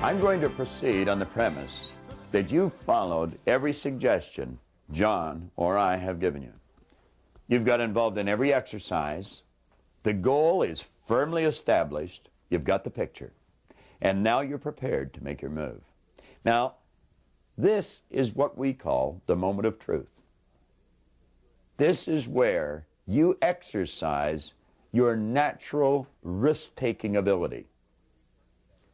I'm going to proceed on the premise that you followed every suggestion John or I have given you. You've got involved in every exercise. The goal is firmly established. You've got the picture. And now you're prepared to make your move. Now, this is what we call the moment of truth. This is where you exercise your natural risk-taking ability.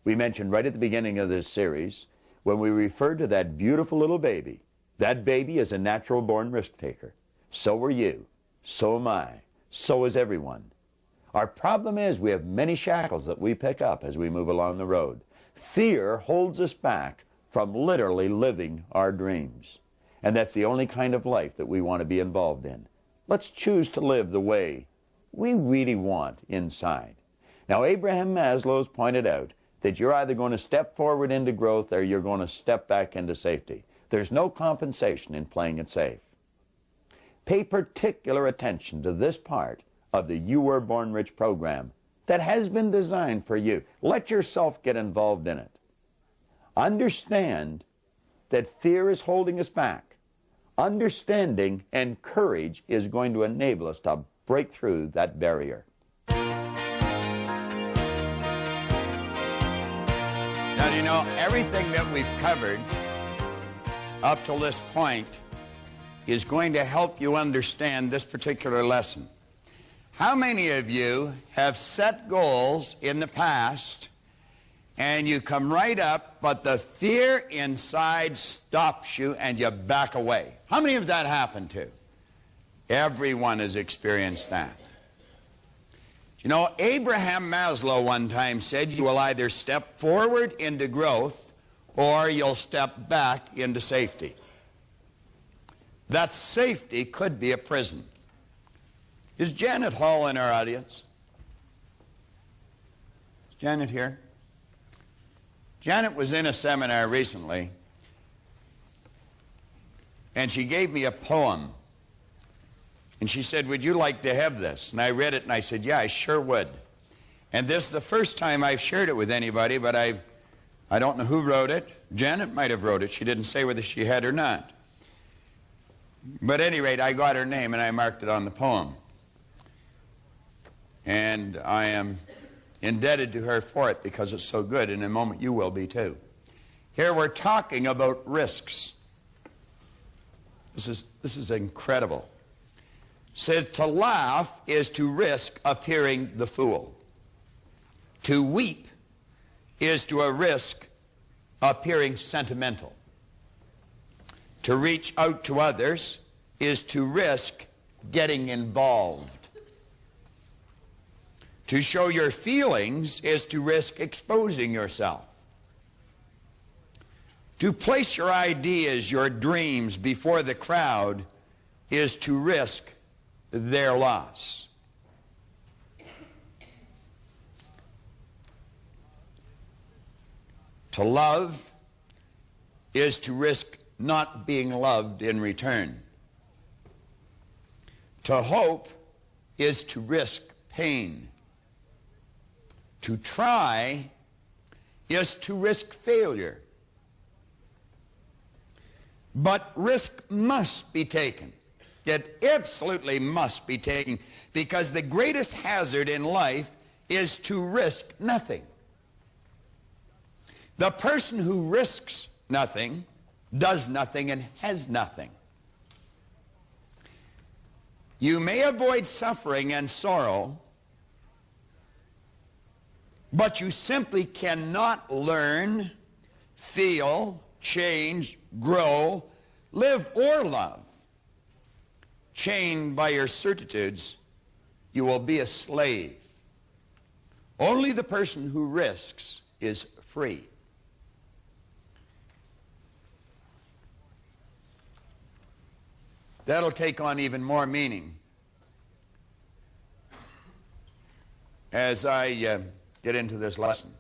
We mentioned right at the beginning of this series, when we referred to that beautiful little baby, that baby is a natural-born risk-taker. So are you. So am I. So is everyone. Our problem is we have many shackles that we pick up as we move along the road. Fear holds us back from literally living our dreams. And that's the only kind of life that we want to be involved in. Let's choose to live the way we really want inside. Now, Abraham Maslow's pointed out that you're either going to step forward into growth or you're going to step back into safety. There's no compensation in playing it safe. Pay particular attention to this part of the You Were Born Rich program that has been designed for you. Let yourself get involved in it. Understand that fear is holding us back. Understanding and courage is going to enable us to break through that barrier. Now, you know, everything that we've covered up till this point is going to help you understand this particular lesson. How many of you have set goals in the past and you come right up, but the fear inside stops you and you back away? How many of that happened to? Everyone has experienced that. You know, Abraham Maslow one time said you will either step forward into growth or you'll step back into safety. That safety could be a prison. Is Janet Hall in our audience? Is Janet here? Janet was in a seminar recently, and she gave me a poem. And she said, would you like to have this? And I read it and I said, yeah, I sure would. And this is the first time I've shared it with anybody, but I don't know who wrote it. Janet might have wrote it. She didn't say whether she had or not. But at any rate, I got her name and I marked it on the poem. And I am indebted to her for it because it's so good. In a moment you will be too. Here we're talking about risks. This is incredible. Says to laugh is to risk appearing the fool. To weep is to a risk appearing sentimental. To reach out to others is to risk getting involved. To show your feelings is to risk exposing yourself. To place your ideas, your dreams before the crowd is to risk their loss. To love is to risk not being loved in return. To hope is to risk pain. To try is to risk failure. But risk must be taken. It absolutely must be taken, because the greatest hazard in life is to risk nothing. The person who risks nothing does nothing and has nothing. You may avoid suffering and sorrow, but you simply cannot learn, feel, change, grow, live, or love. Chained by your certitudes, you will be a slave. Only the person who risks is free. That'll take on even more meaning as I get into this lesson.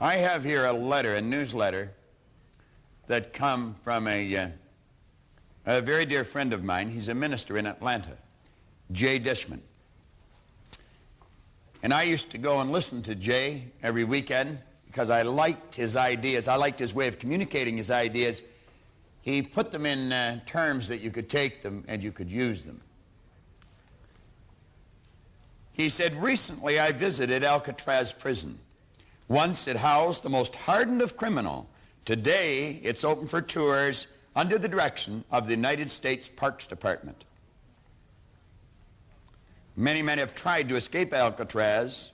I have here a letter, a newsletter, that come from a very dear friend of mine. He's a minister in Atlanta, Jay Dishman. And I used to go and listen to Jay every weekend because I liked his ideas. I liked his way of communicating his ideas. He put them in terms that you could take them and you could use them. He said, recently I visited Alcatraz Prison. Once it housed the most hardened of criminal. Today it's open for tours under the direction of the United States Parks Department. Many men have tried to escape Alcatraz,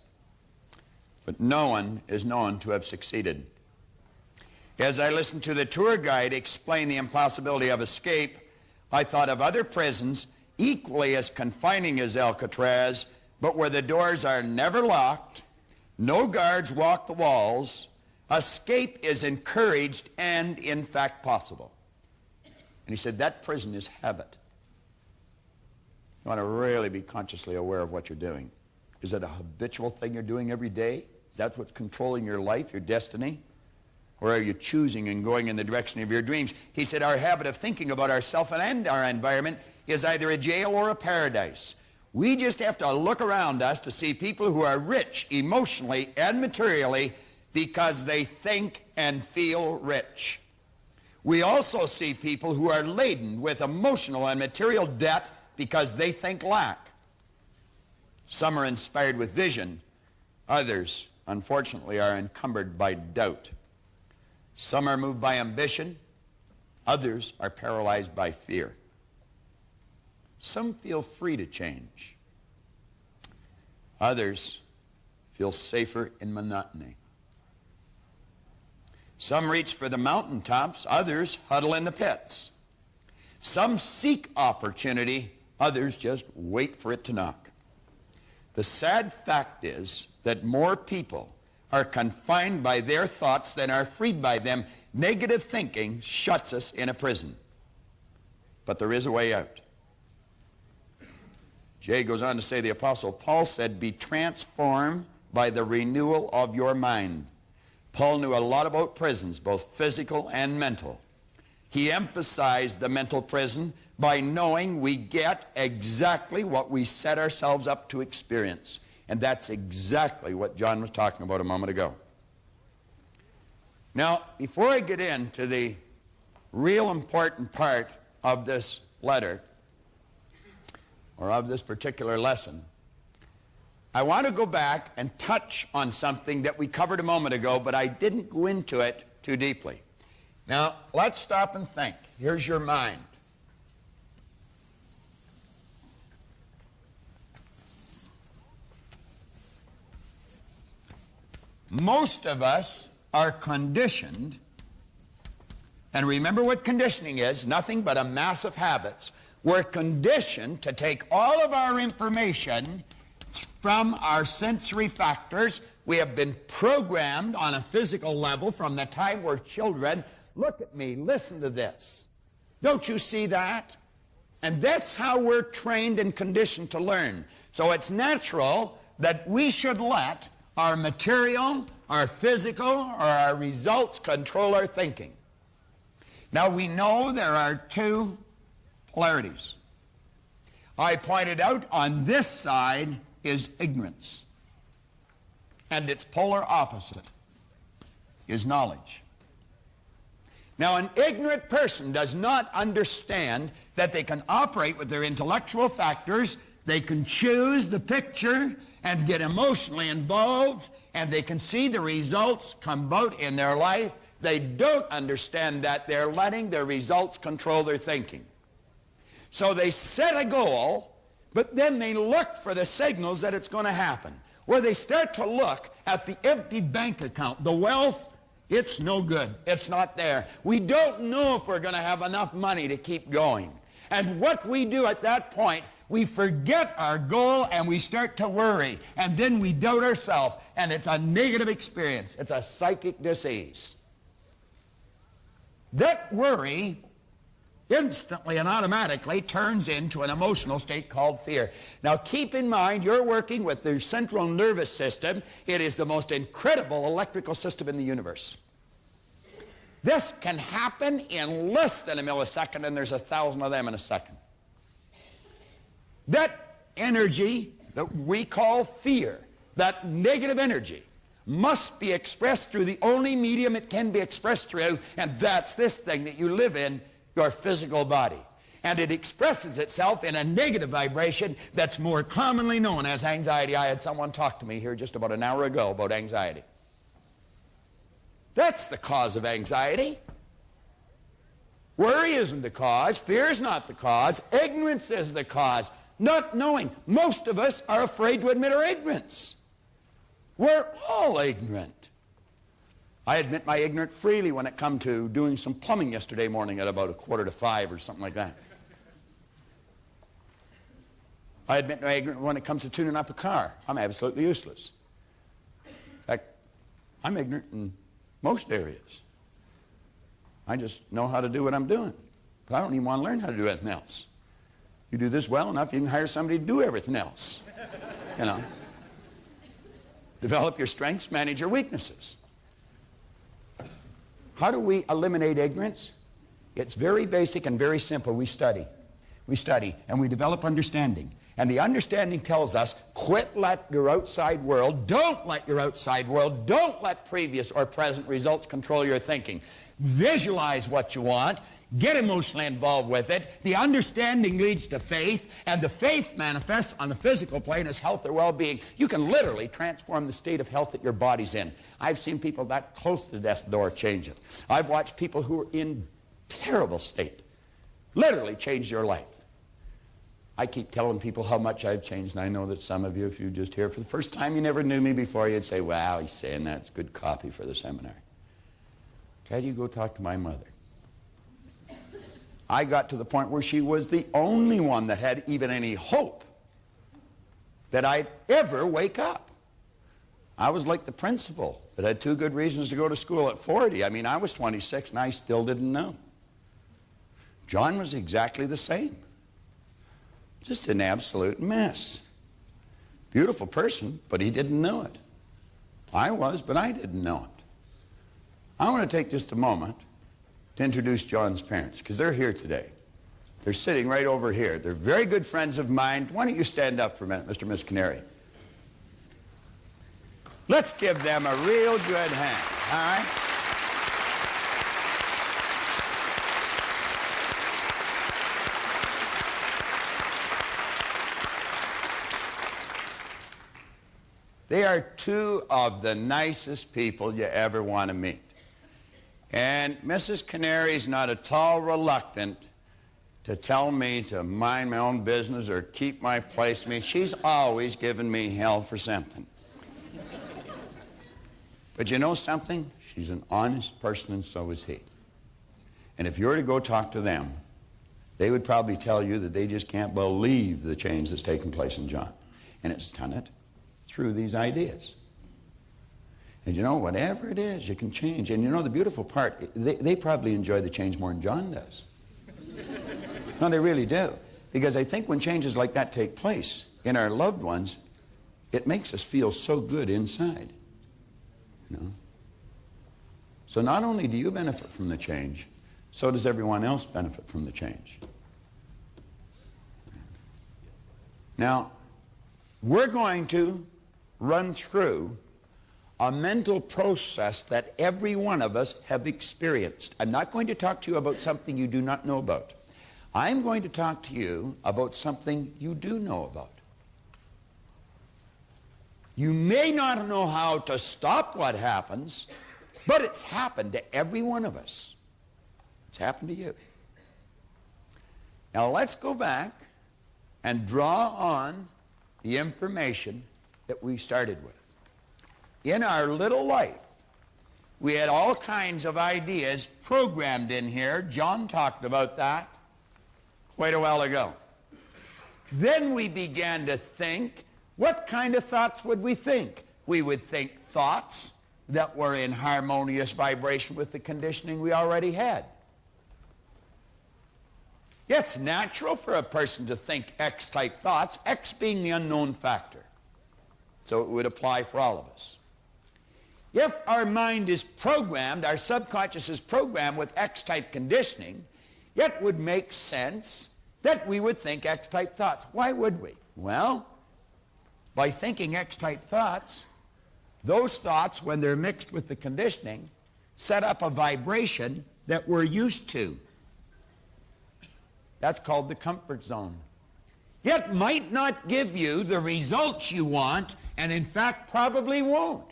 but no one is known to have succeeded. As I listened to the tour guide explain the impossibility of escape, I thought of other prisons equally as confining as Alcatraz, but where the doors are never locked, no guards walk the walls, escape is encouraged and in fact possible. And he said that prison is habit. You want to really be consciously aware of what you're doing. Is it a habitual thing you're doing every day? Is that what's controlling your life, your destiny? Or are you choosing and going in the direction of your dreams? He said our habit of thinking about ourselves and our environment is either a jail or a paradise. We just have to look around us to see people who are rich emotionally and materially because they think and feel rich. We also see people who are laden with emotional and material debt because they think lack. Some are inspired with vision. Others, unfortunately, are encumbered by doubt. Some are moved by ambition. Others are paralyzed by fear. Some feel free to change. Others feel safer in monotony. Some reach for the mountaintops. Others huddle in the pits. Some seek opportunity. Others just wait for it to knock. The sad fact is that more people are confined by their thoughts than are freed by them. Negative thinking shuts us in a prison. But there is a way out. Jay goes on to say, the Apostle Paul said, be transformed by the renewal of your mind. Paul knew a lot about prisons, both physical and mental. He emphasized the mental prison by knowing we get exactly what we set ourselves up to experience. And that's exactly what John was talking about a moment ago. Now, before I get into the real important part of this letter, or of this particular lesson, I want to go back and touch on something that we covered a moment ago, but I didn't go into it too deeply. Now, let's stop and think. Here's your mind. Most of us are conditioned, and remember what conditioning is, nothing but a mass of habits. We're conditioned to take all of our information from our sensory factors. We have been programmed on a physical level from the time we're children. Look at me, listen to this. Don't you see that? And that's how we're trained and conditioned to learn. So it's natural that we should let our material, our physical, or our results control our thinking. Now we know there are two polarities. I pointed out on this side is ignorance, and its polar opposite is knowledge. Now, an ignorant person does not understand that they can operate with their intellectual factors, they can choose the picture and get emotionally involved, and they can see the results come about in their life. They don't understand that they're letting their results control their thinking. So they set a goal, but then they look for the signals that it's going to happen. Where they start to look at the empty bank account, the wealth, it's no good. It's not there. We don't know if we're going to have enough money to keep going. And what we do at that point, we forget our goal and we start to worry. And then we doubt ourselves, and it's a negative experience. It's a psychic disease. That worry instantly and automatically turns into an emotional state called fear. Now keep in mind, you're working with the central nervous system. It is the most incredible electrical system in the universe. This can happen in less than a millisecond, and there's 1,000 of them in a second. That energy that we call fear, that negative energy must be expressed through the only medium it can be expressed through, and that's this thing that you live in, your physical body. And it expresses itself in a negative vibration that's more commonly known as anxiety. I had someone talk to me here just about an hour ago about anxiety. That's the cause of anxiety. Worry isn't the cause. Fear is not the cause. Ignorance is the cause. Not knowing. Most of us are afraid to admit our ignorance. We're all ignorant. I admit my ignorance freely when it come to doing some plumbing yesterday morning at about 4:45 or something like that. I admit my ignorance when it comes to tuning up a car. I'm absolutely useless. In fact, I'm ignorant in most areas. I just know how to do what I'm doing. But I don't even want to learn how to do anything else. You do this well enough, you can hire somebody to do everything else. You know. Develop your strengths, manage your weaknesses. How do we eliminate ignorance? It's very basic and very simple. We study. We study and we develop understanding. And the understanding tells us, quit let your outside world, don't let your outside world, don't let previous or present results control your thinking. Visualize what you want, get emotionally involved with it. The understanding leads to faith, and the faith manifests on the physical plane as health or well-being. You can literally transform the state of health that your body's in. I've seen people that close to death's door change it. I've watched people who are in terrible state literally change their life. I keep telling people how much I've changed, and I know that some of you, if you just hear for the first time, you never knew me before, you'd say, wow, he's saying that. It's good copy for the seminar. Had you go talk to my mother. I got to the point where she was the only one that had even any hope that I'd ever wake up. I was like the principal that had 2 good reasons to go to school at 40. I mean, I was 26 and I still didn't know. John was exactly the same. Just an absolute mess. Beautiful person, but he didn't know it. I was, but I didn't know it. I want to take just a moment to introduce John's parents, because they're here today. They're sitting right over here. They're very good friends of mine. Why don't you stand up for a minute, Mr. and Miss Canary? Let's give them a real good hand, all right? They are 2 of the nicest people you ever want to meet. And Mrs. Canary's not at all reluctant to tell me to mind my own business or keep my place. I mean, she's always given me hell for something. But you know something? She's an honest person, and so is he. And if you were to go talk to them, they would probably tell you that they just can't believe the change that's taken place in John. And it's done it through these ideas. And you know, whatever it is, you can change. And you know, the beautiful part, they probably enjoy the change more than John does. No, they really do. Because I think when changes like that take place in our loved ones, it makes us feel so good inside. You know? So not only do you benefit from the change, so does everyone else benefit from the change. Now, we're going to run through a mental process that every one of us have experienced. I'm not going to talk to you about something you do not know about. I'm going to talk to you about something you do know about. You may not know how to stop what happens, but it's happened to every one of us. It's happened to you. Now let's go back and draw on the information that we started with. In our little life, we had all kinds of ideas programmed in here. John talked about that quite a while ago. Then we began to think, what kind of thoughts would we think? We would think thoughts that were in harmonious vibration with the conditioning we already had. It's natural for a person to think X-type thoughts, X being the unknown factor. So it would apply for all of us. If our mind is programmed, our subconscious is programmed with X-type conditioning, it would make sense that we would think X-type thoughts. Why would we? Well, by thinking X-type thoughts, those thoughts, when they're mixed with the conditioning, set up a vibration that we're used to. That's called the comfort zone. It might not give you the results you want, and in fact probably won't.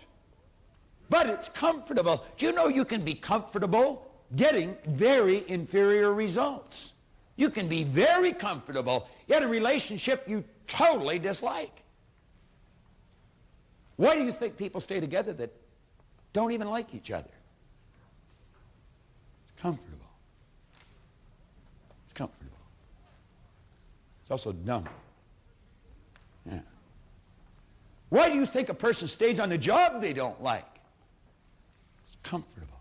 But it's comfortable. Do you know you can be comfortable getting very inferior results? You can be very comfortable in a relationship you totally dislike. Why do you think people stay together that don't even like each other? It's comfortable. It's comfortable. It's also dumb. Yeah. Why do you think a person stays on the job they don't like? It's comfortable.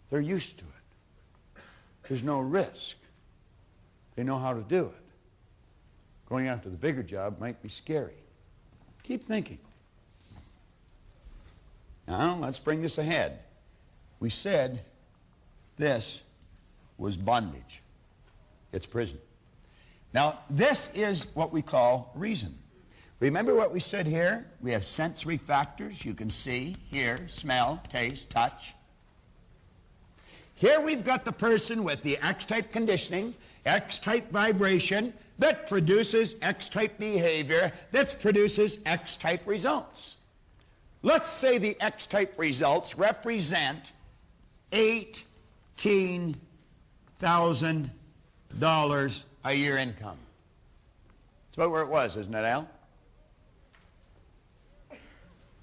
They're used to it. There's no risk. They know how to do it. Going after the bigger job might be scary. Keep thinking. Now, let's bring this ahead. We said this was bondage. It's prison. Now, this is what we call reason. Remember what we said here? We have sensory factors. You can see, hear, smell, taste, touch. Here we've got the person with the X-type conditioning, X-type vibration, that produces X-type behavior, that produces X-type results. Let's say the X-type results represent $18,000 a year income. That's about where it was, isn't it, Al?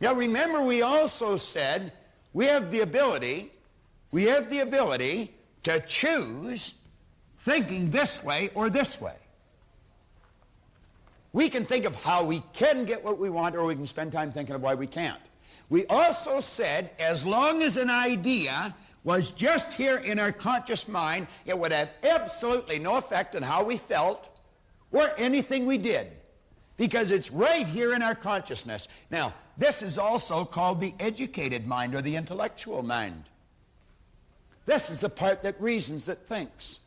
Now remember, we also said we have the ability to choose thinking this way or this way. We can think of how we can get what we want, or we can spend time thinking of why we can't. We also said as long as an idea was just here in our conscious mind, it would have absolutely no effect on how we felt or anything we did, because it's right here in our consciousness. Now, this is also called the educated mind or the intellectual mind. This is the part that reasons, that thinks.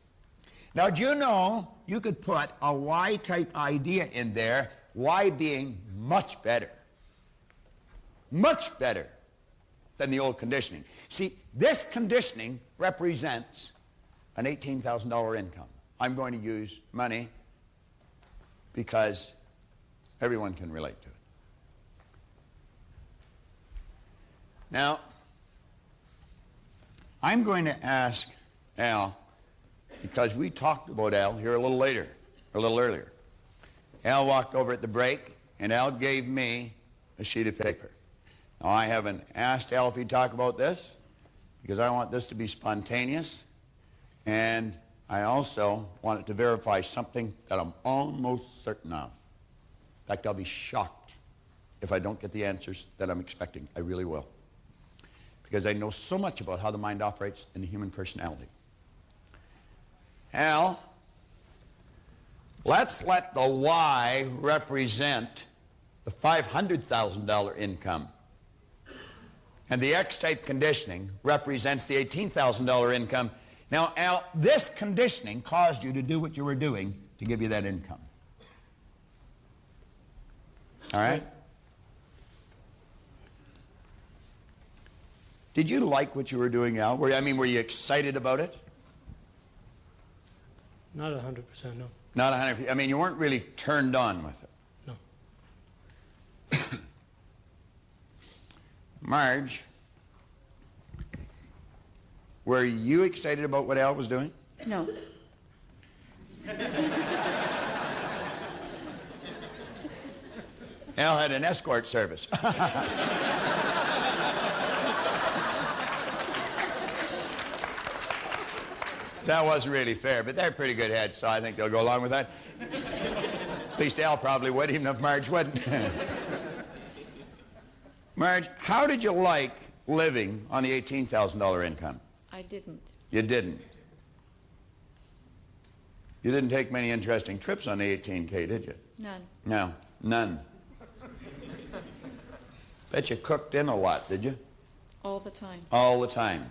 Now, do you know you could put a Y-type idea in there, Y being much better than the old conditioning. See, this conditioning represents an $18,000 income. I'm going to use money because everyone can relate to it. Now, I'm going to ask Al, because we talked about Al here a little earlier. Al walked over at the break, and Al gave me a sheet of paper. Now, I haven't asked Al if he'd talk about this, because I want this to be spontaneous, and I also want it to verify something that I'm almost certain of. In fact, I'll be shocked if I don't get the answers that I'm expecting. I really will. Because I know so much about how the mind operates in the human personality. Al, let's let the Y represent the $500,000 income. And the X-type conditioning represents the $18,000 income. Now, Al, this conditioning caused you to do what you were doing to give you that income. All right? Did you like what you were doing, Al? Were you excited about it? Not 100%, no. Not 100%. I mean, you weren't really turned on with it. No. Marge, were you excited about what Al was doing? No. Al had an escort service. That wasn't really fair, but they're pretty good heads, so I think they'll go along with that. At least Al probably would, even if Marge wouldn't. Marge, how did you like living on the $18,000 income? I didn't. You didn't. You didn't take many interesting trips on the 18K, did you? None. No, none. Bet you cooked in a lot, did you? All the time. All the time.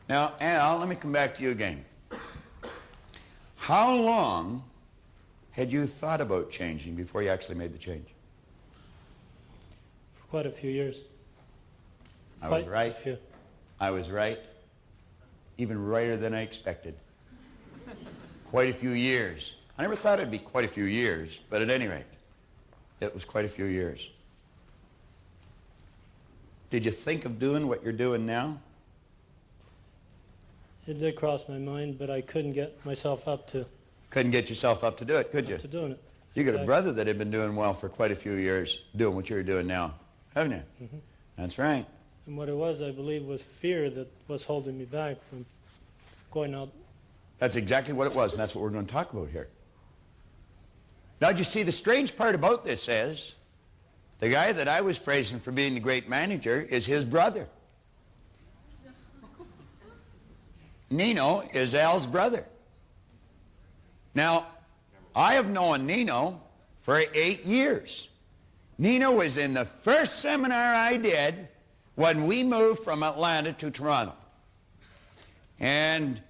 Now, Al, let me come back to you again. How long Had you thought about changing before you actually made the change? For quite a few years. I was Quite right. a few. I was right. Even righter than I expected. Quite a few years. I never thought it'd be quite a few years, but at any rate, it was quite a few years. Did you think of doing what you're doing now? It did cross my mind, but I couldn't get myself up to Couldn't get yourself up to do it, could you? doing it. You got a Exactly. brother that had been doing well for quite a few years, doing what you're doing now, haven't you? Mhm. That's right. And what it was, I believe, was fear that was holding me back from going out. That's exactly what it was, and that's what we're going to talk about here. Now, you see, the strange part about this is, the guy that I was praising for being the great manager is his brother. Nino is Al's brother. Now, I have known Nino for 8 years. Nino was in the first seminar I did when we moved from Atlanta to Toronto. And it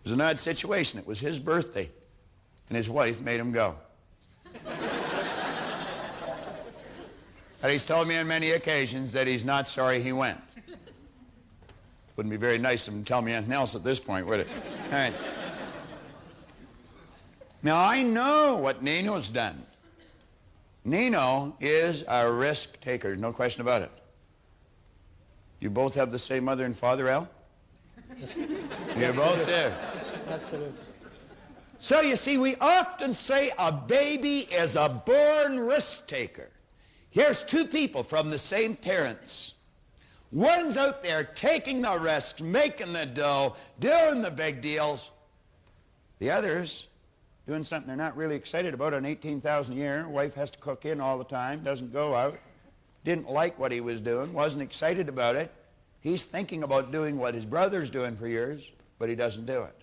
was an odd situation. It was his birthday, and his wife made him go. And he's told me on many occasions that he's not sorry he went. Wouldn't be very nice of him to tell me anything else at this point, would it? All right. Now, I know what Nino's done. Nino is a risk taker, no question about it. You both have the same mother and father, Al? You both do. Absolutely. So you see, we often say a baby is a born risk taker. Here's two people from the same parents. One's out there taking the risks, making the dough, doing the big deals. The other's doing something they're not really excited about on $18,000 a year. Wife has to cook in all the time, doesn't go out. Didn't like what he was doing, wasn't excited about it. He's thinking about doing what his brother's doing for years, but he doesn't do it.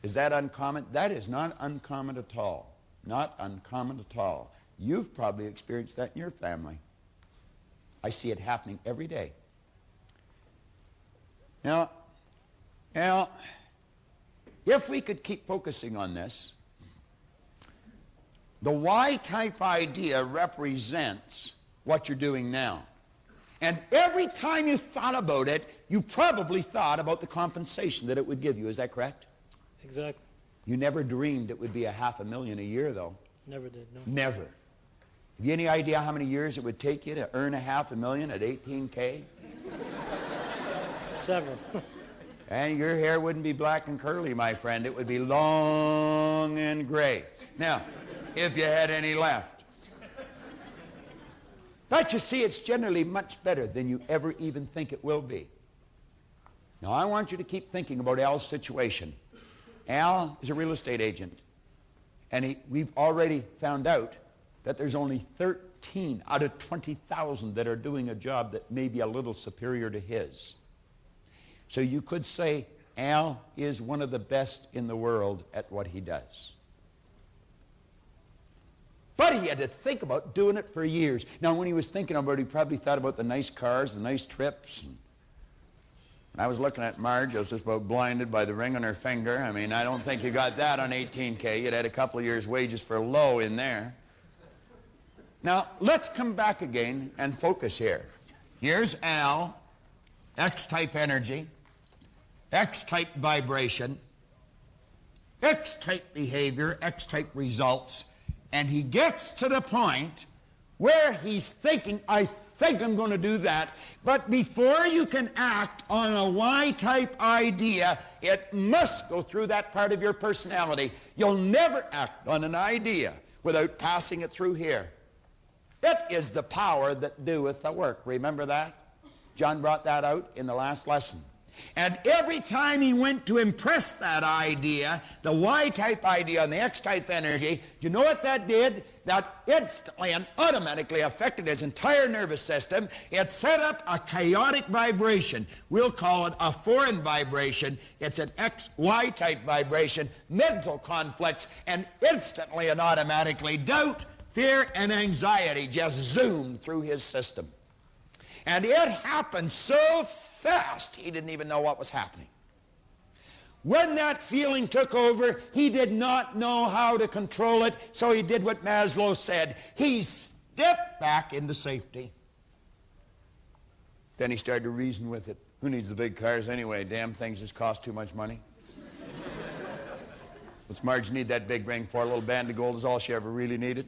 Is that uncommon? That is not uncommon at all. Not uncommon at all. You've probably experienced that in your family. I see it happening every day. Now, if we could keep focusing on this, the Y-type idea represents what you're doing now. And every time you thought about it, you probably thought about the compensation that it would give you. Is that correct? Exactly. You never dreamed it would be $500,000 a year, though. Never did, no. Never. Have you any idea how many years it would take you to earn $500,000 at $18K? Several. And your hair wouldn't be black and curly, my friend. It would be long and gray. Now, if you had any left. But you see, it's generally much better than you ever even think it will be. Now, I want you to keep thinking about Al's situation. Al is a real estate agent. And we've already found out that there's only 13 out of 20,000 that are doing a job that may be a little superior to his. So you could say Al is one of the best in the world at what he does. But he had to think about doing it for years. Now, when he was thinking about it, he probably thought about the nice cars, the nice trips. And I was looking at Marge. I was just about blinded by the ring on her finger. I mean, I don't think you got that on 18K. You'd had a couple of years' wages for low in there. Now, let's come back again and focus here. Here's Al, X-type energy, X-type vibration, X-type behavior, X-type results, and he gets to the point where he's thinking, I think I'm going to do that, but before you can act on a Y-type idea, it must go through that part of your personality. You'll never act on an idea without passing it through here. It is the power that doeth the work. Remember that? John brought that out in the last lesson. And every time he went to impress that idea, the Y-type idea on the X-type energy, you know what that did? That instantly and automatically affected his entire nervous system. It set up a chaotic vibration. We'll call it a foreign vibration. It's an X-Y-type vibration, mental conflicts, and instantly and automatically doubt, fear, and anxiety just zoomed through his system. And it happened so fast, he didn't even know what was happening. When that feeling took over, he did not know how to control it, so he did what Maslow said. He stepped back into safety. Then he started to reason with it. Who needs the big cars anyway? Damn things just cost too much money. What's Marge need that big ring for? A little band of gold is all she ever really needed.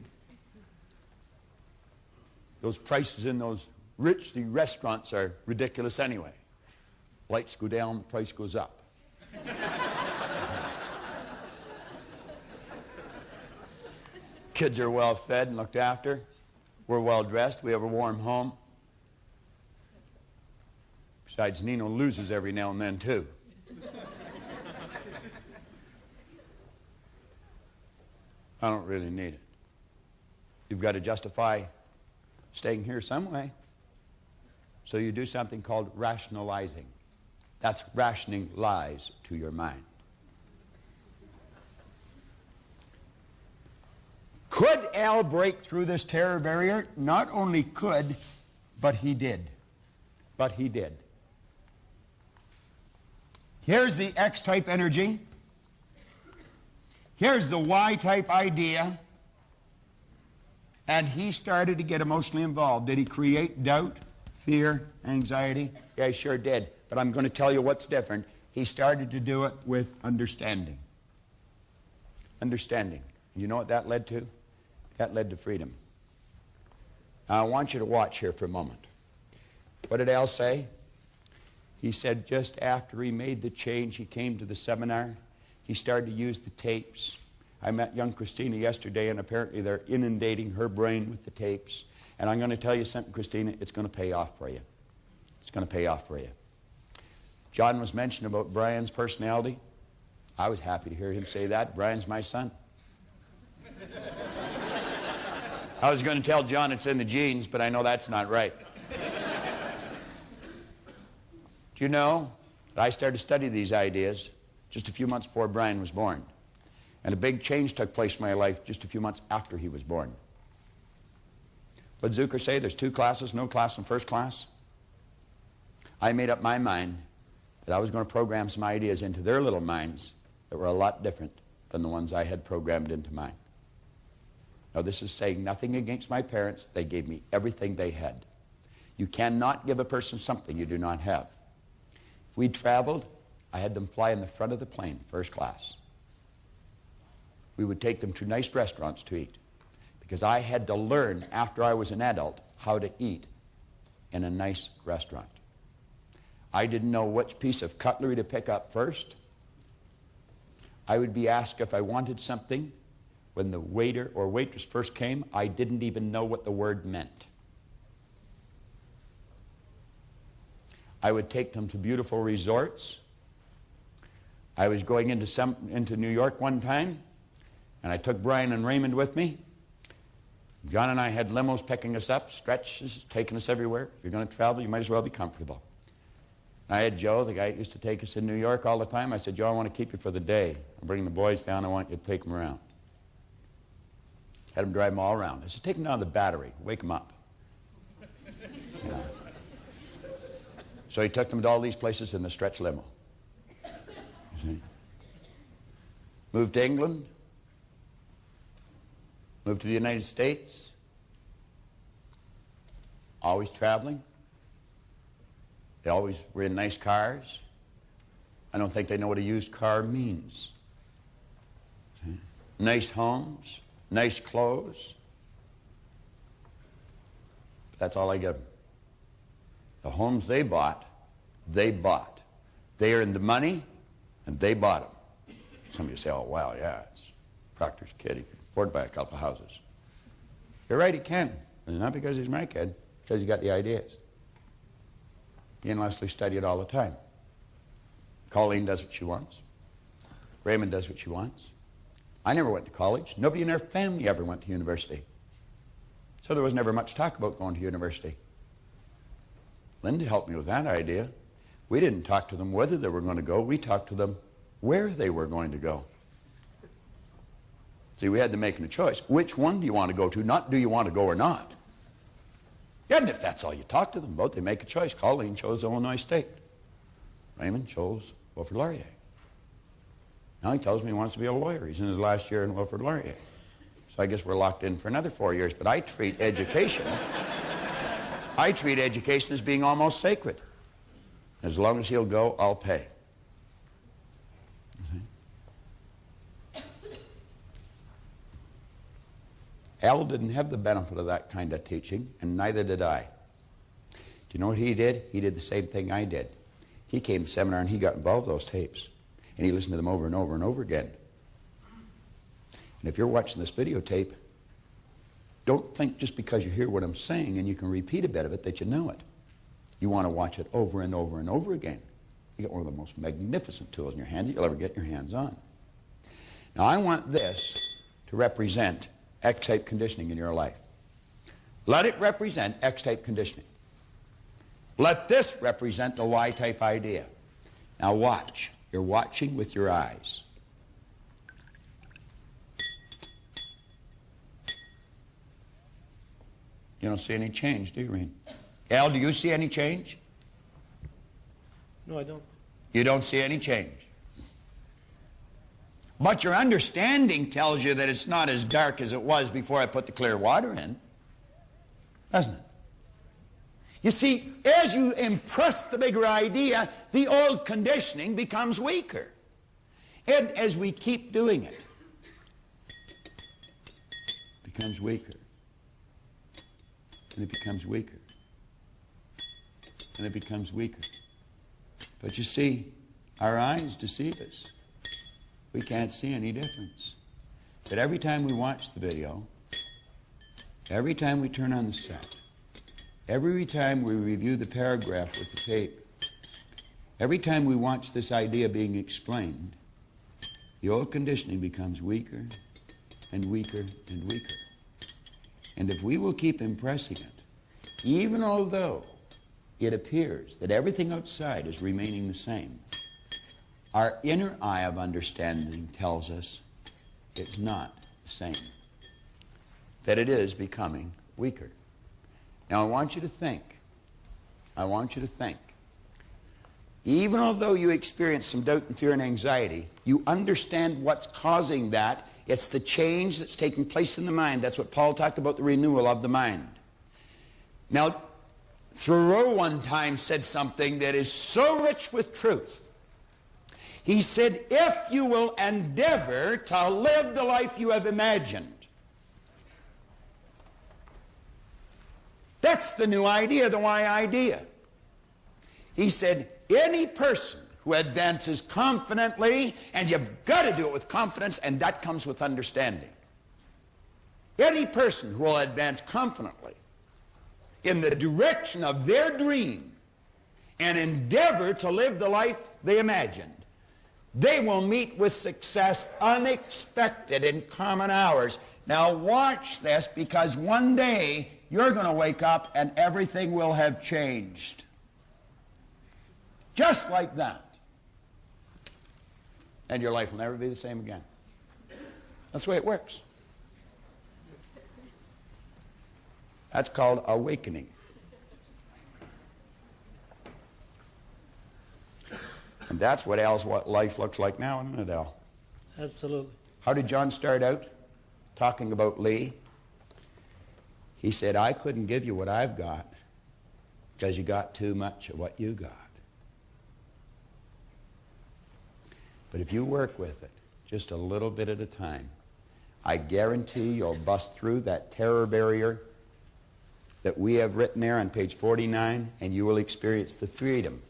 Those prices in those rich restaurants are ridiculous anyway. Lights go down, the price goes up. Kids are well fed and looked after. We're well dressed. We have a warm home. Besides, Nino loses every now and then, too. I don't really need it. You've got to justify staying here some way. So you do something called rationalizing. That's rationing lies to your mind. Could Al break through this terror barrier? Not only could, but he did. But he did. Here's the X-type energy. Here's the Y-type idea. And he started to get emotionally involved. Did he create doubt, fear, anxiety? Yeah, he sure did. But I'm going to tell you what's different. He started to do it with understanding. Understanding. And you know what that led to? That led to freedom. Now, I want you to watch here for a moment. What did Al say? He said just after he made the change, he came to the seminar. He started to use the tapes. I met young Christina yesterday, and apparently they're inundating her brain with the tapes. And I'm going to tell you something, Christina, it's going to pay off for you. It's going to pay off for you. John was mentioning about Brian's personality. I was happy to hear him say that. Brian's my son. I was going to tell John it's in the genes, but I know that's not right. Do you know that I started to study these ideas just a few months before Brian was born? And a big change took place in my life just a few months after he was born. What did Zucker say? There's two classes, no class in first class. I made up my mind that I was going to program some ideas into their little minds that were a lot different than the ones I had programmed into mine. Now, this is saying nothing against my parents. They gave me everything they had. You cannot give a person something you do not have. If we traveled, I had them fly in the front of the plane, first class. We would take them to nice restaurants to eat, because I had to learn after I was an adult how to eat in a nice restaurant. I didn't know which piece of cutlery to pick up first. I would be asked if I wanted something. When the waiter or waitress first came, I didn't even know what the word meant. I would take them to beautiful resorts. I was going into New York one time, and I took Brian and Raymond with me. John and I had limos picking us up, stretches, taking us everywhere. If you're going to travel, you might as well be comfortable. I had Joe, the guy who used to take us in New York all the time. I said, Joe, I want to keep you for the day. I'm bringing the boys down. I want you to take them around. Had him drive them all around. I said, take them down to the Battery. Wake them up. You know. So he took them to all these places in the stretch limo. You see? Moved to England. Moved to the United States. Always traveling. They always were in nice cars. I don't think they know what a used car means. See? Nice homes. Nice clothes. That's all I give them. The homes they bought, they bought. They earned the money, and they bought them. Somebody say, oh, wow, yeah, it's Proctor's kid. He can afford to buy a couple of houses. You're right, he can. And not because he's my kid, because he got the ideas. He and Leslie study it all the time. Colleen does what she wants. Raymond does what she wants. I never went to college. Nobody in our family ever went to university. So there was never much talk about going to university. Linda helped me with that idea. We didn't talk to them whether they were going to go. We talked to them where they were going to go. See, we had them making a choice. Which one do you want to go to? Not do you want to go or not. And if that's all you talk to them about, they make a choice. Colleen chose Illinois State. Raymond chose Wilfrid Laurier. Now he tells me he wants to be a lawyer. He's in his last year in Wilfrid Laurier. So I guess we're locked in for another 4 years. But I treat education, as being almost sacred. As long as he'll go, I'll pay. Al didn't have the benefit of that kind of teaching, and neither did I. Do you know what he did? He did the same thing I did. He came to seminar and he got involved with those tapes. And he listened to them over and over and over again. And if you're watching this videotape, don't think just because you hear what I'm saying and you can repeat a bit of it that you know it. You want to watch it over and over and over again. You get one of the most magnificent tools in your hand that you'll ever get your hands on. Now I want this to represent X-type conditioning in your life. Let it represent X-type conditioning. Let this represent the Y-type idea. Now watch. You're watching with your eyes. You don't see any change, do you, Reen? Al, do you see any change? No, I don't. You don't see any change. But your understanding tells you that it's not as dark as it was before I put the clear water in. Doesn't it? You see, as you impress the bigger idea, the old conditioning becomes weaker. And as we keep doing it, it becomes weaker. And it becomes weaker. And it becomes weaker. But you see, our eyes deceive us. We can't see any difference. But every time we watch the video, every time we turn on the set, every time we review the paragraph with the tape, every time we watch this idea being explained, the old conditioning becomes weaker and weaker and weaker. And if we will keep impressing it, even although it appears that everything outside is remaining the same, our inner eye of understanding tells us it's not the same, that it is becoming weaker. Now I want you to think, even although you experience some doubt and fear and anxiety, you understand what's causing that. It's the change that's taking place in the mind. That's what Paul talked about, the renewal of the mind. Now, Thoreau one time said something that is so rich with truth. He said, if you will endeavor to live the life you have imagined. That's the new idea, the Y idea. He said, any person who advances confidently, and you've got to do it with confidence, and that comes with understanding. Any person who will advance confidently in the direction of their dream and endeavor to live the life they imagined, they will meet with success unexpected in common hours. Now watch this, because one day you're going to wake up and everything will have changed. Just like that. And your life will never be the same again. That's the way it works. That's called awakening. And that's what life looks like now, isn't it, Al? Absolutely. How did John start out talking about Lee? He said, I couldn't give you what I've got because you got too much of what you got. But if you work with it just a little bit at a time, I guarantee you'll bust through that terror barrier that we have written there on page 49, and you will experience the freedom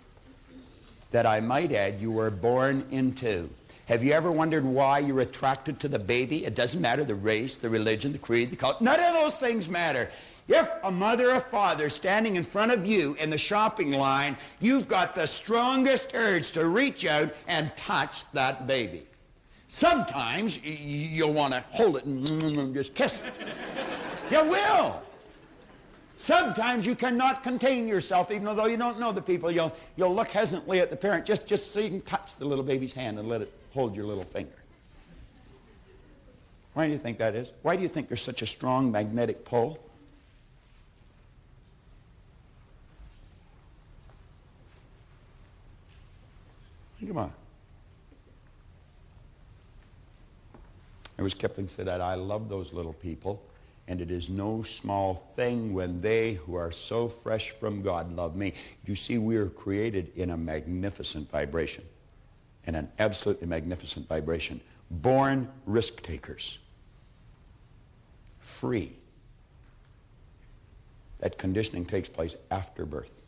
that, I might add, you were born into. Have you ever wondered why you're attracted to the baby? It doesn't matter the race, the religion, the creed, the culture. None of those things matter. If a mother or father standing in front of you in the shopping line, you've got the strongest urge to reach out and touch that baby. Sometimes you'll want to hold it and just kiss it. You will. Sometimes you cannot contain yourself, even though you don't know the people. You'll look hesitantly at the parent just so you can touch the little baby's hand and let it hold your little finger. Why do you think that is? Why do you think there's such a strong magnetic pull? Come on. There was Kipling said that, I love those little people, and it is no small thing when they who are so fresh from God love me. You see, we are created in a magnificent vibration, in an absolutely magnificent vibration. Born risk takers. Free. That conditioning takes place after birth.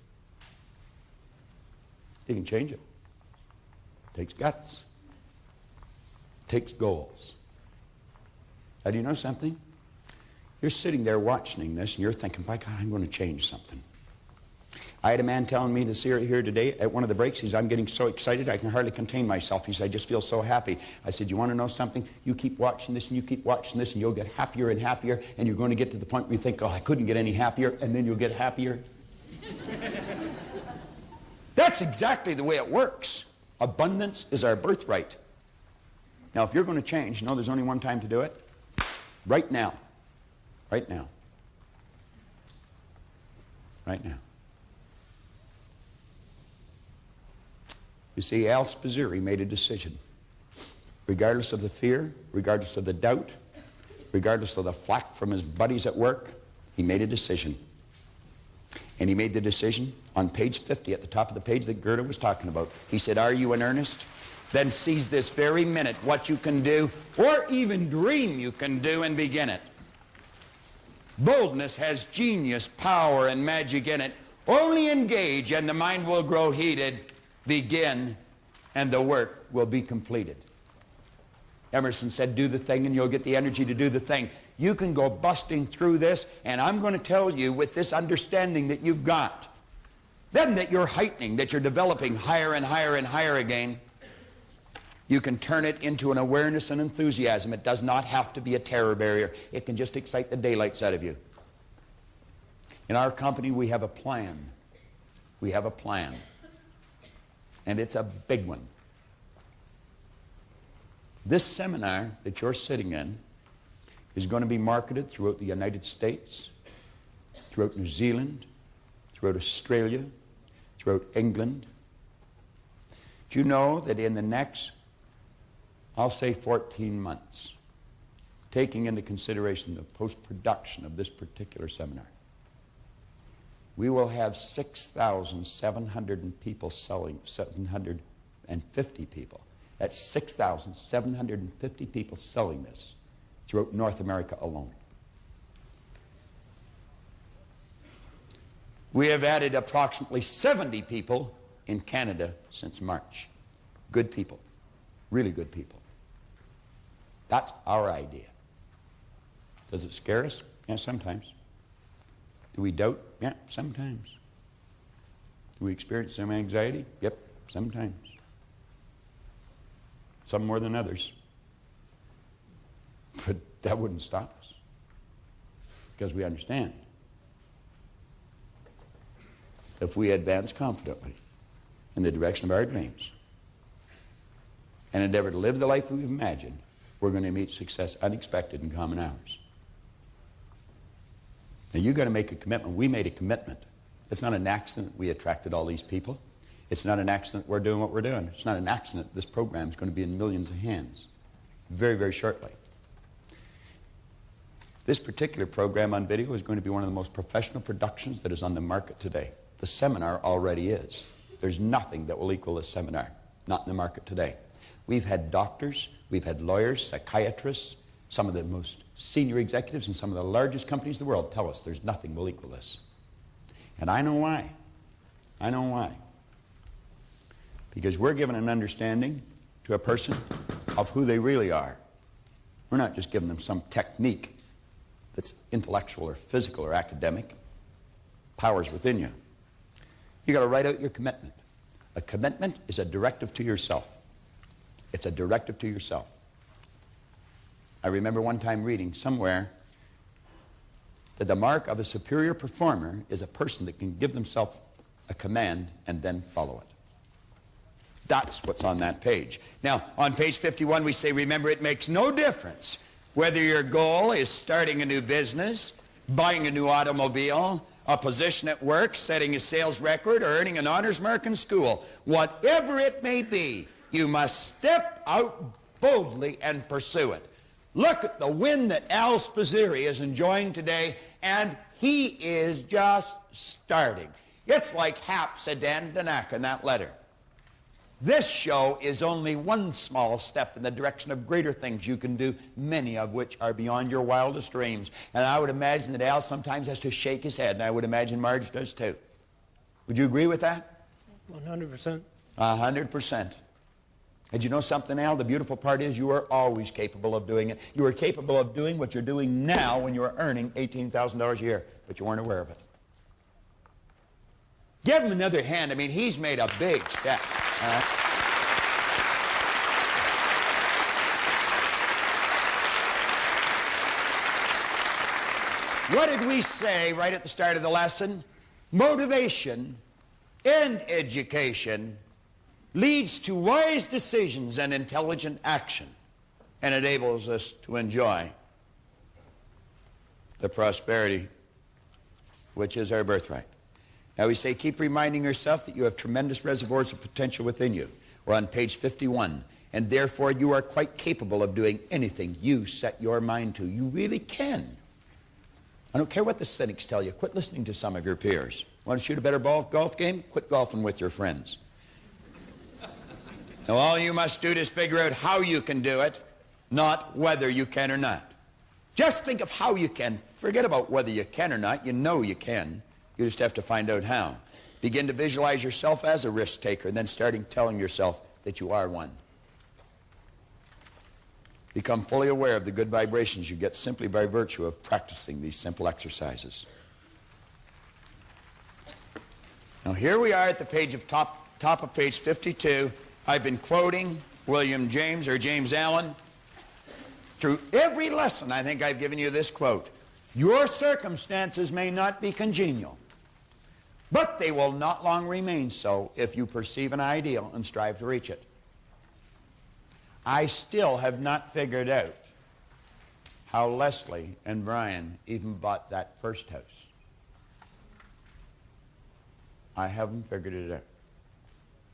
You can change it. It takes guts. It takes goals. Now, do you know something? You're sitting there watching this and you're thinking, by God, I'm going to change something. I had a man telling me this here today at one of the breaks. He said, I'm getting so excited I can hardly contain myself. He said, I just feel so happy. I said, you want to know something? You keep watching this and you keep watching this and you'll get happier and happier, and you're going to get to the point where you think, oh, I couldn't get any happier, and then you'll get happier. That's exactly the way it works. Abundance is our birthright. Now, if you're going to change, you know there's only one time to do it. Right now. Right now. Right now. You see, Al Spazzeri made a decision. Regardless of the fear, regardless of the doubt, regardless of the flack from his buddies at work, he made a decision. And he made the decision on page 50, at the top of the page that Gerda was talking about. He said, are you in earnest? Then seize this very minute what you can do, or even dream you can do, and begin it. Boldness has genius, power, and magic in it. Only engage and the mind will grow heated. Begin and the work will be completed. Emerson said, do the thing and you'll get the energy to do the thing. You can go busting through this, and I'm going to tell you, with this understanding that you've got, then that you're heightening, that you're developing higher and higher and higher again, you can turn it into an awareness and enthusiasm. It does not have to be a terror barrier. It can just excite the daylights out of you. In our company, we have a plan. We have a plan. And it's a big one. This seminar that you're sitting in is going to be marketed throughout the United States, throughout New Zealand, throughout Australia, throughout England. Do you know that in the next, I'll say 14 months, taking into consideration the post-production of this particular seminar, we will have 6,700 people selling, 750 people. That's 6,750 people selling this throughout North America alone. We have added approximately 70 people in Canada since March. Good people. Really good people. That's our idea. Does it scare us? Yeah, sometimes. Do we doubt? Yeah, sometimes. Do we experience some anxiety? Yep, sometimes. Some more than others. But that wouldn't stop us, because we understand. If we advance confidently in the direction of our dreams and endeavor to live the life we've imagined, we're going to meet success unexpected in common hours. Now, you've got to make a commitment. We made a commitment. It's not an accident we attracted all these people. It's not an accident we're doing what we're doing. It's not an accident this program is going to be in millions of hands very, very shortly. This particular program on video is going to be one of the most professional productions that is on the market today. The seminar already is. There's nothing that will equal this seminar, not in the market today. We've had doctors, we've had lawyers, psychiatrists, some of the most senior executives in some of the largest companies in the world tell us there's nothing will equal this. And I know why. I know why. Because we're giving an understanding to a person of who they really are. We're not just giving them some technique that's intellectual or physical or academic. Power's within you. You got to write out your commitment. A commitment is a directive to yourself. It's a directive to yourself. I remember one time reading somewhere that the mark of a superior performer is a person that can give themselves a command and then follow it. That's what's on that page. Now, on page 51, we say, remember, it makes no difference whether your goal is starting a new business, buying a new automobile, a position at work, setting a sales record, or earning an honors mark in school. Whatever it may be, you must step out boldly and pursue it. Look at the win that Al Spazzeri is enjoying today, and he is just starting. It's like Hap said to Danak in that letter. This show is only one small step in the direction of greater things you can do, many of which are beyond your wildest dreams. And I would imagine that Al sometimes has to shake his head, and I would imagine Marge does too. Would you agree with that? 100%. 100%. And you know something, Al? The beautiful part is you are always capable of doing it. You are capable of doing what you're doing now when you are earning $18,000 a year, but you weren't aware of it. Give him another hand. I mean, he's made a big step. What did we say right at the start of the lesson? Motivation in education leads to wise decisions and intelligent action, and enables us to enjoy the prosperity which is our birthright. Now we say, keep reminding yourself that you have tremendous reservoirs of potential within you. We're on page 51. And therefore you are quite capable of doing anything you set your mind to. You really can. I don't care what the cynics tell you. Quit listening to some of your peers. Want to shoot a better golf game? Quit golfing with your friends. Now all you must do is figure out how you can do it, not whether you can or not. Just think of how you can. Forget about whether you can or not. You know you can. You just have to find out how. Begin to visualize yourself as a risk taker, and then starting telling yourself that you are one. Become fully aware of the good vibrations you get simply by virtue of practicing these simple exercises. Now here we are at the page of top of page 52. I've been quoting William James or James Allen. Through every lesson I think I've given you this quote. Your circumstances may not be congenial, but they will not long remain so if you perceive an ideal and strive to reach it. I still have not figured out how Leslie and Brian even bought that first house. I haven't figured it out.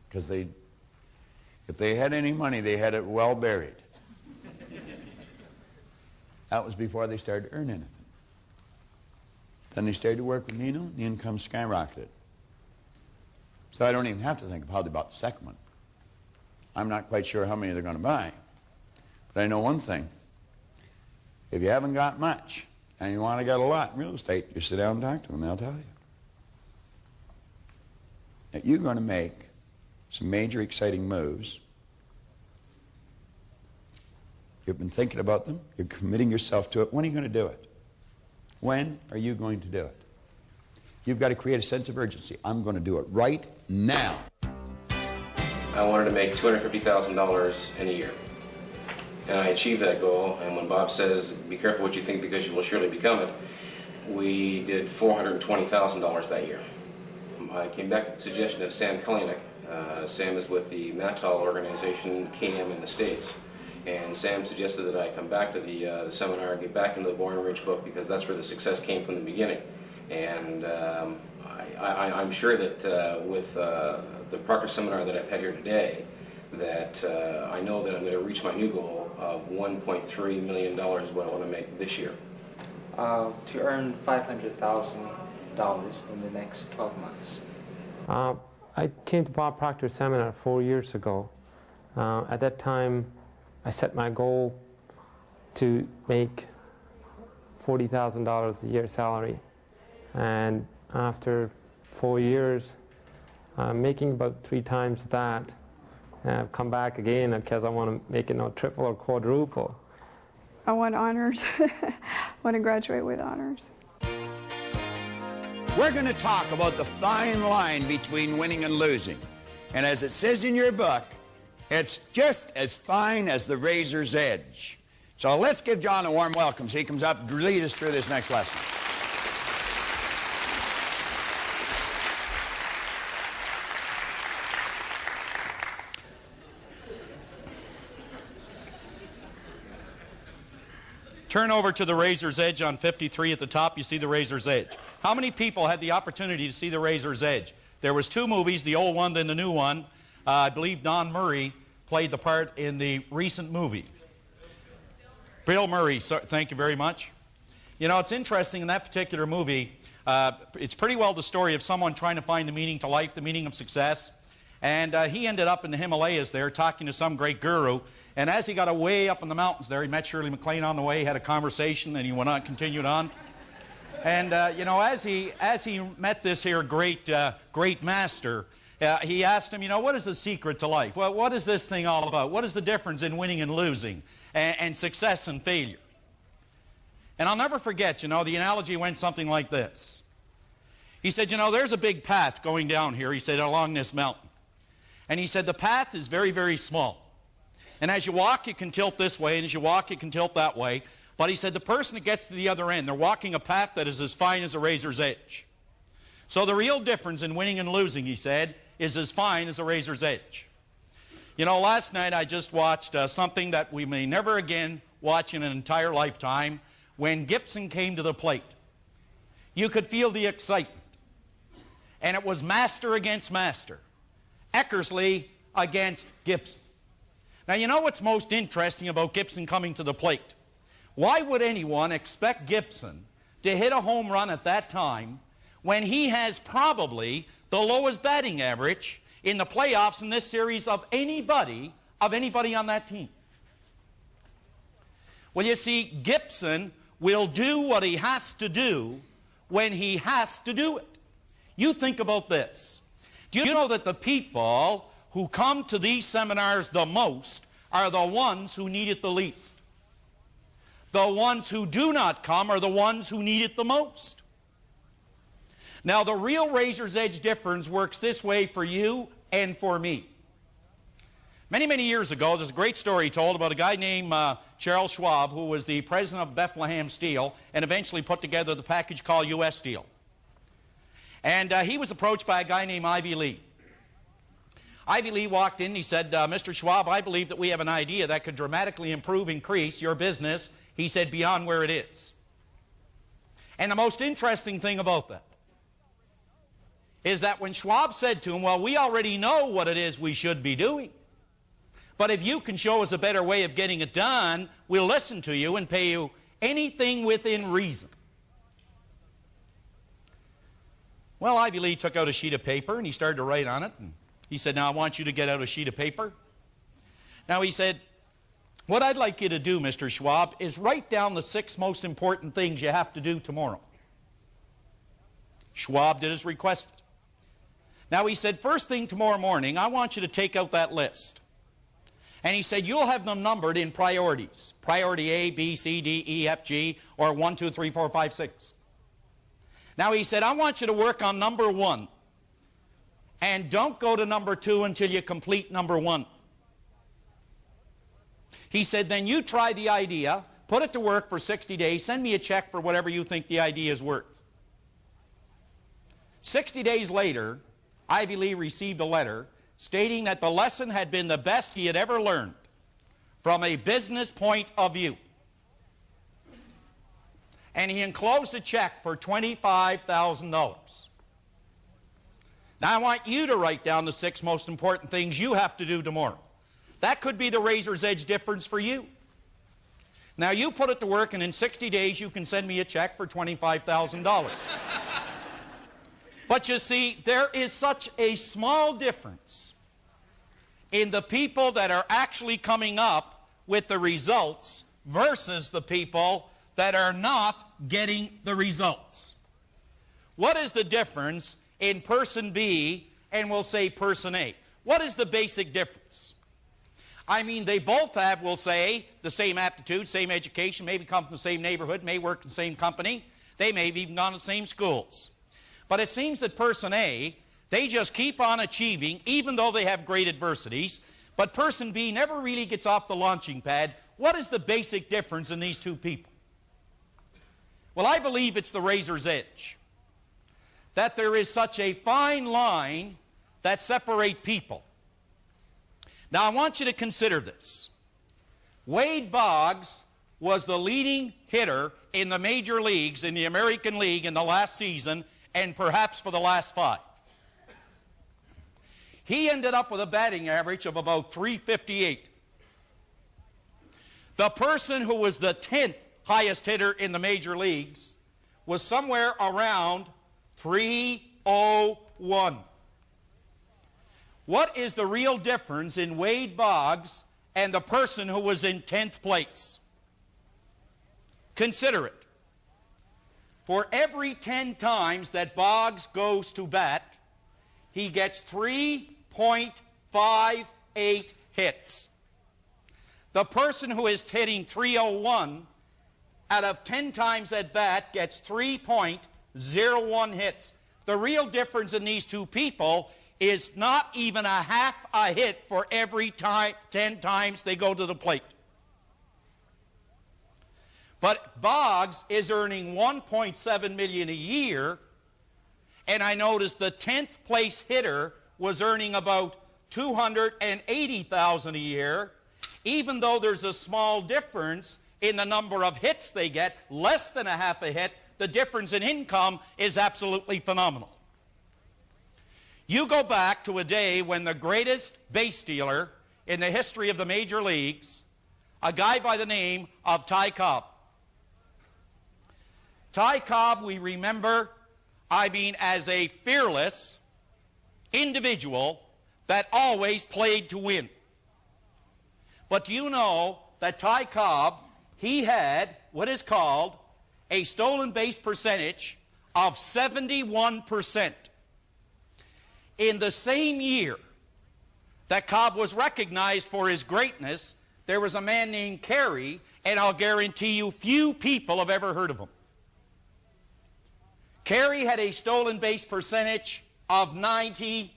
Because if they had any money, they had it well buried. That was before they started to earn anything. Then they started to work with Nino, and the income skyrocketed. So I don't even have to think of how they bought the second one. I'm not quite sure how many they're going to buy. But I know one thing. If you haven't got much, and you want to get a lot in real estate, you sit down and talk to them, they'll tell you. That you're going to make some major exciting moves. You've been thinking about them. You're committing yourself to it. When are you going to do it? When are you going to do it? You've got to create a sense of urgency. I'm going to do it right now. I wanted to make $250,000 in a year. And I achieved that goal. And when Bob says, be careful what you think because you will surely become it, we did $420,000 that year. I came back with the suggestion of Sam Kalanick. Sam is with the Natal organization, KM in the States. And Sam suggested that I come back to the seminar and get back into the Born and Rich book because that's where the success came from the beginning. And I'm sure that with the Proctor seminar that I've had here today, that I know that I'm going to reach my new goal of $1.3 million is what I want to make this year. To earn $500,000 in the next 12 months. I came to Bob Proctor's seminar 4 years ago. At that time, I set my goal to make $40,000 a year salary. And after 4 years, making about 3 times that, I've come back again because I want to make it triple or quadruple. I want honors. I want to graduate with honors. We're going to talk about the fine line between winning and losing. And as it says in your book, it's just as fine as the razor's edge. So let's give John a warm welcome so he comes up to lead us through this next lesson. Turn over to the razor's edge on 53 at the top. You see the razor's edge. How many people had the opportunity to see the razor's edge? There was 2 movies, the old one then the new one. I believe Don Murray played the part in the recent movie. Bill Murray, thank you very much. You know, it's interesting in that particular movie, it's pretty well the story of someone trying to find the meaning to life, the meaning of success. And he ended up in the Himalayas there talking to some great guru. And as he got way up in the mountains there, he met Shirley MacLaine on the way, had a conversation, and he went on, continued on. And, you know, as he met this here great master, he asked him, you know, what is the secret to life? Well, what is this thing all about? What is the difference in winning and losing, and success and failure? And I'll never forget, you know, the analogy went something like this. He said, you know, there's a big path going down here, he said, along this mountain. And he said, the path is very, very small. And as you walk, you can tilt this way, and as you walk, you can tilt that way. But he said, the person that gets to the other end, they're walking a path that is as fine as a razor's edge. So the real difference in winning and losing, he said, is as fine as a razor's edge. You know, last night I just watched something that we may never again watch in an entire lifetime, when Gibson came to the plate. You could feel the excitement. And it was master against master. Eckersley against Gibson. Now, you know what's most interesting about Gibson coming to the plate? Why would anyone expect Gibson to hit a home run at that time when he has probably the lowest batting average in the playoffs in this series of anybody on that team? Well, you see, Gibson will do what he has to do when he has to do it. You think about this. Do you know that the people who come to these seminars the most are the ones who need it the least? The ones who do not come are the ones who need it the most. Now, the real razor's edge difference works this way for you and for me. Many, many years ago, there's a great story told about a guy named Charles Schwab, who was the president of Bethlehem Steel and eventually put together the package called U.S. Steel. And he was approached by a guy named Ivy Lee. Ivy Lee walked in and he said, Mr. Schwab, I believe that we have an idea that could dramatically increase your business, he said, beyond where it is. And the most interesting thing about that is that when Schwab said to him, well, we already know what it is we should be doing, but if you can show us a better way of getting it done, we'll listen to you and pay you anything within reason. Well, Ivy Lee took out a sheet of paper and he started to write on it. And he said, now I want you to get out a sheet of paper. Now he said, what I'd like you to do, Mr. Schwab, is write down the 6 most important things you have to do tomorrow. Schwab did as requested. Now he said, first thing tomorrow morning, I want you to take out that list. And he said, you'll have them numbered in priorities. Priority A, B, C, D, E, F, G, or 1, 2, 3, 4, 5, 6. Now he said, I want you to work on number 1. And don't go to number 2 until you complete number 1. He said, then you try the idea, put it to work for 60 days, send me a check for whatever you think the idea is worth. 60 days later, Ivy Lee received a letter stating that the lesson had been the best he had ever learned from a business point of view. And he enclosed a check for $25,000. Now I want you to write down the 6 most important things you have to do tomorrow. That could be the razor's edge difference for you. Now you put it to work and in 60 days you can send me a check for $25,000. But you see, there is such a small difference in the people that are actually coming up with the results versus the people that are not getting the results. What is the difference in person B and we'll say person A? What is the basic difference? I mean, they both have, we'll say, the same aptitude, same education, maybe come from the same neighborhood, may work in the same company, they may have even gone to the same schools. But it seems that person A, they just keep on achieving even though they have great adversities, but person B never really gets off the launching pad. What is the basic difference in these two people? Well, I believe it's the razor's edge. That there is such a fine line that separates people. Now I want you to consider this. Wade Boggs was the leading hitter in the major leagues, in the American League in the last season, and perhaps for the last 5. He ended up with a batting average of about .358. The person who was the 10th highest hitter in the major leagues was somewhere around 301. What is the real difference in Wade Boggs and the person who was in 10th place? Consider it. For every 10 times that Boggs goes to bat, he gets 3.58 hits. The person who is hitting 301 out of 10 times at bat gets 3.01 hits. The real difference in these two people is not even a half a hit for every 10 times they go to the plate. But Boggs is earning $1.7 million a year, and I noticed the 10th place hitter was earning about $280,000 a year, even though there's a small difference in the number of hits they get, less than a half a hit. The difference in income is absolutely phenomenal. You go back to a day when the greatest base stealer in the history of the major leagues, a guy by the name of Ty Cobb. Ty Cobb, we remember, as a fearless individual that always played to win. But do you know that Ty Cobb, he had what is called a stolen base percentage of 71%. In the same year that Cobb was recognized for his greatness, there was a man named Carey, and I'll guarantee you few people have ever heard of him. Carey had a stolen base percentage of 98%.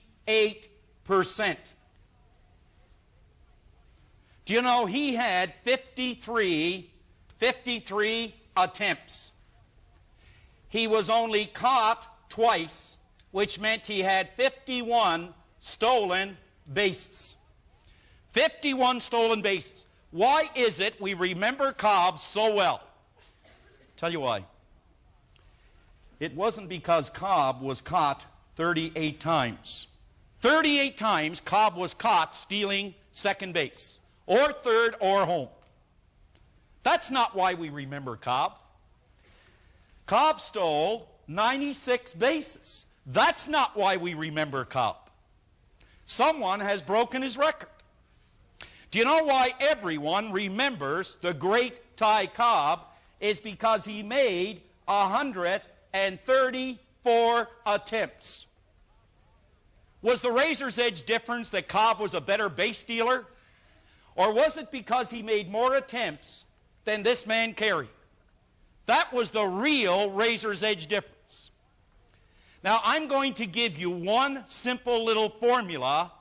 Do you know he had 53 attempts? He was only caught twice, which meant he had 51 stolen bases. 51 stolen bases. Why is it we remember Cobb so well? Tell you why. It wasn't because Cobb was caught 38 times. 38 times Cobb was caught stealing second base, or third, or home. That's not why we remember Cobb. Cobb stole 96 bases. That's not why we remember Cobb. Someone has broken his record. Do you know why everyone remembers the great Ty Cobb? Is because he made 134 attempts. Was the razor's edge difference that Cobb was a better base stealer? Or was it because he made more attempts than this man Carey? That was the real razor's edge difference. Now, I'm going to give you one simple little formula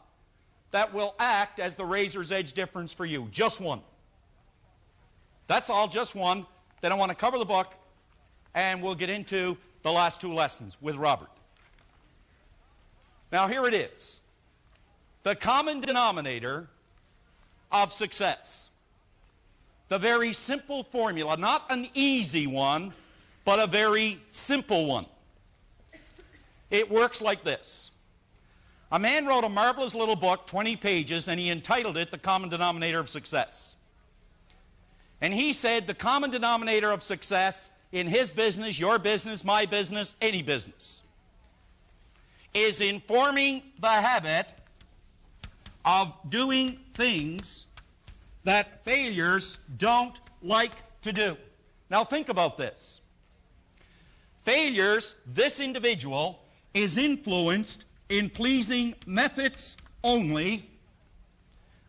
that will act as the razor's edge difference for you. Just one. That's all, just one. Then I want to cover the book, and we'll get into the last two lessons with Robert. Now, here it is. The common denominator of success. The very simple formula, not an easy one, but a very simple one. It works like this. A man wrote a marvelous little book, 20 pages, and he entitled it The Common Denominator of Success. And he said the common denominator of success in his business, your business, my business, any business, is in forming the habit of doing things that failures don't like to do. Now think about this. Failures, this individual is influenced in pleasing methods only,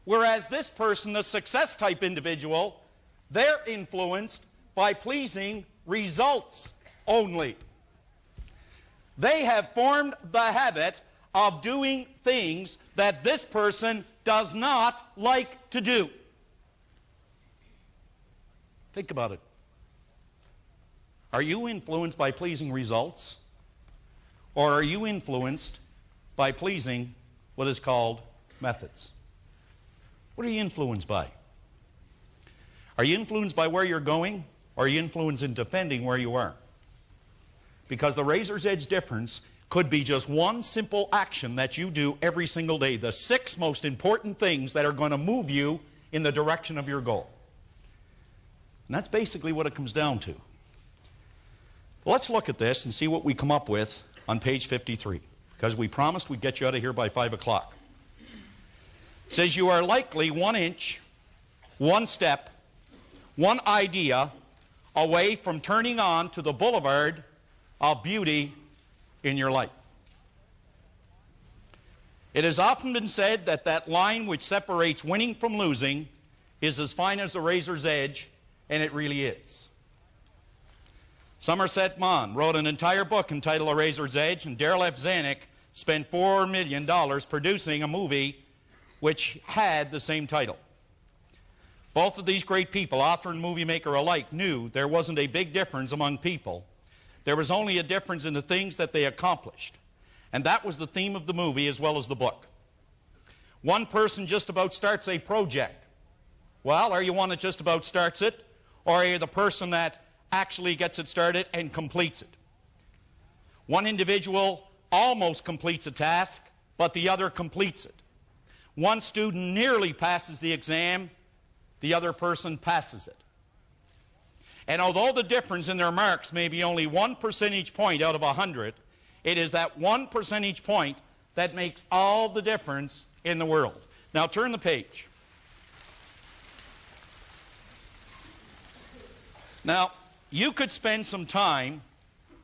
whereas this person, the success type individual, they're influenced by pleasing results only. They have formed the habit of doing things that this person does not like to do. Think about it. Are you influenced by pleasing results? Or are you influenced by pleasing what is called methods? What are you influenced by? Are you influenced by where you're going? Or are you influenced in defending where you are? Because the razor's edge difference could be just one simple action that you do every single day. The 6 most important things that are going to move you in the direction of your goal. And that's basically what it comes down to. Let's look at this and see what we come up with on page 53, because we promised we'd get you out of here by 5 o'clock. It says, you are likely 1 inch, 1 step, 1 idea away from turning on to the boulevard of beauty in your life. It has often been said that that line which separates winning from losing is as fine as a razor's edge, and it really is. Somerset Maugham wrote an entire book entitled A Razor's Edge, and Darryl F. Zanuck spent $4 million producing a movie which had the same title. Both of these great people, author and movie maker alike, knew there wasn't a big difference among people. There was only a difference in the things that they accomplished. And that was the theme of the movie as well as the book. One person just about starts a project. Well, are you one that just about starts it, or are you the person that actually gets it started and completes it? One individual almost completes a task, but the other completes it. One student nearly passes the exam, the other person passes it. And although the difference in their marks may be only 1 percentage point out of 100, it is that 1 percentage point that makes all the difference in the world. Now turn the page. Now, you could spend some time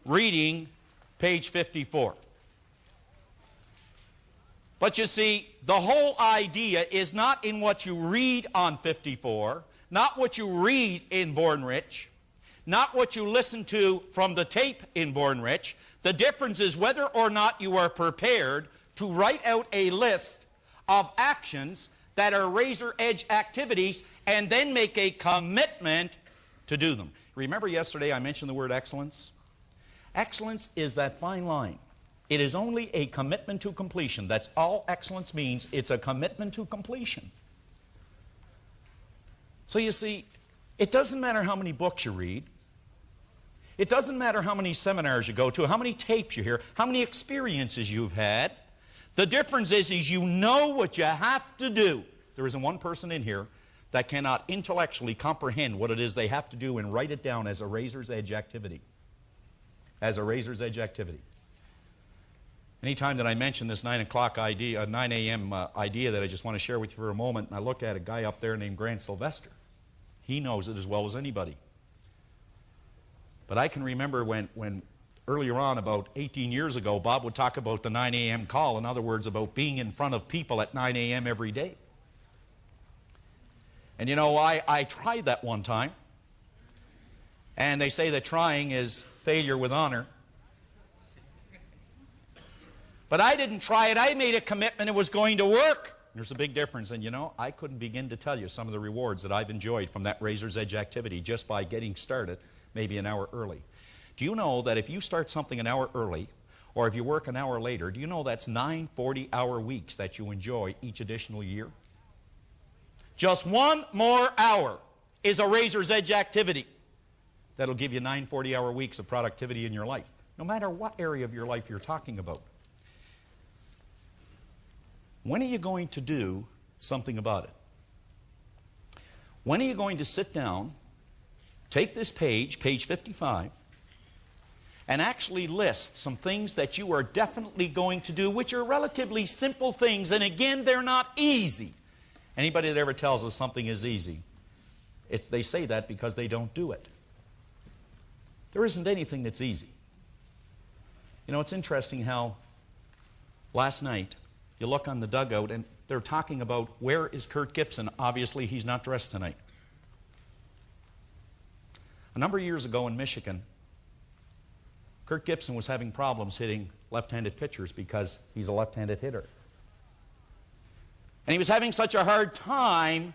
reading page 54. But you see, the whole idea is not in what you read on 54, not what you read in Born Rich, not what you listen to from the tape in Born Rich. The difference is whether or not you are prepared to write out a list of actions that are razor edge activities and then make a commitment to do them. Remember yesterday I mentioned the word excellence? Excellence is that fine line. It is only a commitment to completion. That's all excellence means. It's a commitment to completion. So you see, it doesn't matter how many books you read. It doesn't matter how many seminars you go to, how many tapes you hear, how many experiences you've had. The difference is you know what you have to do. There isn't one person in here that cannot intellectually comprehend what it is they have to do and write it down as a razor's edge activity. As a razor's edge activity. Anytime that I mention this 9 a.m. idea that I just want to share with you for a moment, and I look at a guy up there named Grant Sylvester. He knows it as well as anybody. But I can remember when earlier on, about 18 years ago, Bob would talk about the 9 a.m. call. In other words, about being in front of people at 9 a.m. every day. And you know, I tried that one time. And they say that trying is failure with honor. But I didn't try it. I made a commitment it was going to work. There's a big difference. And you know, I couldn't begin to tell you some of the rewards that I've enjoyed from that razor's edge activity just by getting started maybe an hour early. Do you know that if you start something an hour early, or if you work an hour later, do you know that's 9 40-hour weeks that you enjoy each additional year? Just 1 more hour is a razor's edge activity that'll give you 9 40-hour weeks of productivity in your life, no matter what area of your life you're talking about. When are you going to do something about it? When are you going to sit down, take this page, page 55, and actually list some things that you are definitely going to do, which are relatively simple things, and again, they're not easy. Anybody that ever tells us something is easy, they say that because they don't do it. There isn't anything that's easy. You know, it's interesting how last night you look on the dugout and they're talking about where is Kurt Gibson. Obviously, he's not dressed tonight. A number of years ago in Michigan, Kurt Gibson was having problems hitting left-handed pitchers because he's a left-handed hitter. And he was having such a hard time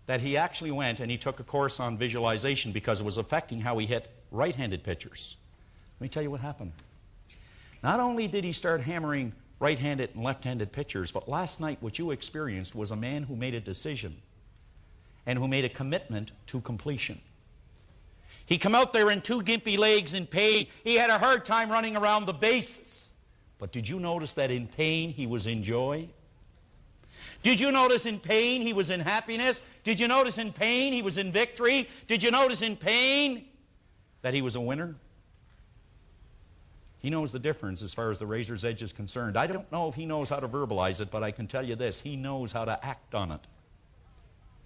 that he actually went and he took a course on visualization because it was affecting how he hit right-handed pitchers. Let me tell you what happened. Not only did he start hammering right-handed and left-handed pitchers, but last night what you experienced was a man who made a decision and who made a commitment to completion. He come out there in 2 gimpy legs in pain. He had a hard time running around the bases. But did you notice that in pain he was in joy? Did you notice in pain he was in happiness? Did you notice in pain he was in victory? Did you notice in pain that he was a winner? He knows the difference as far as the razor's edge is concerned. I don't know if he knows how to verbalize it, but I can tell you this. He knows how to act on it.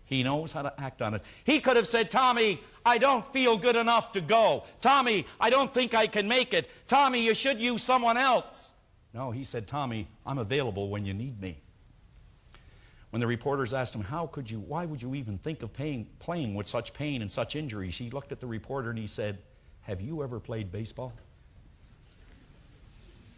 He knows how to act on it. He could have said, Tommy, I don't feel good enough to go. Tommy, I don't think I can make it. Tommy, you should use someone else. No, he said, Tommy, I'm available when you need me. When the reporters asked him, why would you even think of playing with such pain and such injuries? He looked at the reporter and he said, have you ever played baseball?